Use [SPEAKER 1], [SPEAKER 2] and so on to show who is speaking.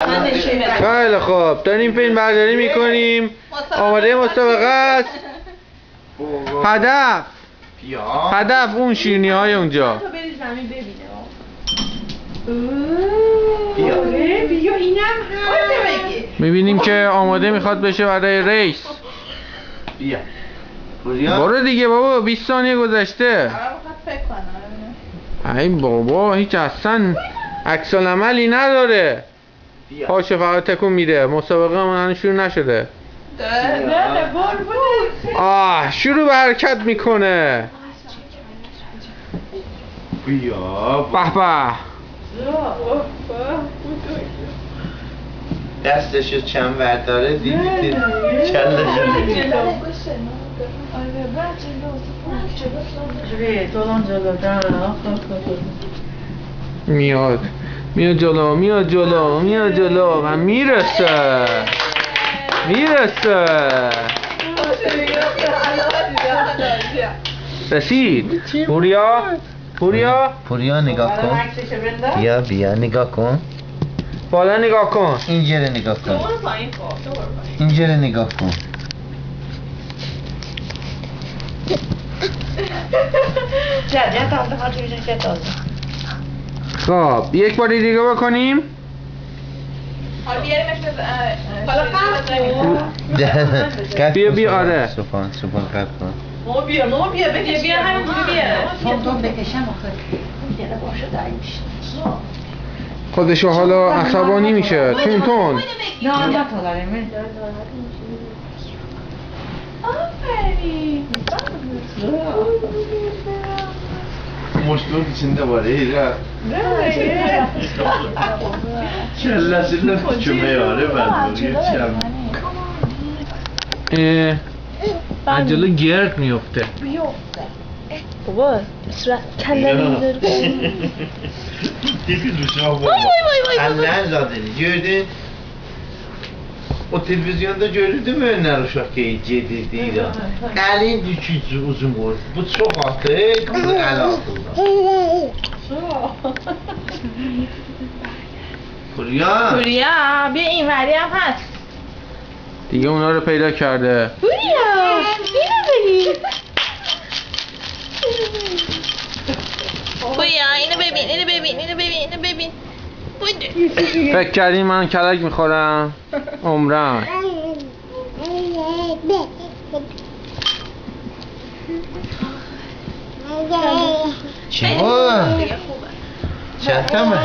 [SPEAKER 1] خیلی خوب، داریم فیلم برداری میکنیم. آماده مسابقه است. هدف اون شیرینی های اونجا. میبینیم که آماده میخواد بشه برای ریس. برو دیگه بابا، 20 ثانیه گذشته. ای بابا هیچ اصلا عکس العملی نداره. پاشه فقط تکون میده. مسابقه من شروع نشده. شروع به حرکت میکنه. به به.
[SPEAKER 2] دستشو چند برداره دیدید کلشو دیدید.
[SPEAKER 1] میاد جلو و میرسه. رسید.
[SPEAKER 2] پوریا نگاه کن. بیا نگاه کن.
[SPEAKER 1] بالا نگاه کن.
[SPEAKER 2] اینجا رو نگاه کن.
[SPEAKER 1] خب یک بار دیگه بکنیم. بیا آره.
[SPEAKER 2] سوپان قرد کن.
[SPEAKER 3] بیا همین بکشم آخه دیگه باشه دایی میشه.
[SPEAKER 1] خودشو حالا عصبانی میشه. تون
[SPEAKER 2] مشکل içinde var ya. Kellesini küme var ben geçeceğim.
[SPEAKER 1] عجله گرد میفته.
[SPEAKER 3] بابا صورت کله میذاره.
[SPEAKER 2] Tipi duşa bak. Eller zaten gördün. O televizyonda görürdün mü Öner Uşak geyiciydi değil ya. Elin düşücü uzun boy. Bu çok artık kızın el altında. Purya
[SPEAKER 3] بیا این وری هم هست.
[SPEAKER 1] دیگه اونا رو پیدا کرده.
[SPEAKER 3] اینو ببین.
[SPEAKER 1] فکر کردین من کلک میخورم؟ عمرم.
[SPEAKER 2] چی بود؟ چند تامه؟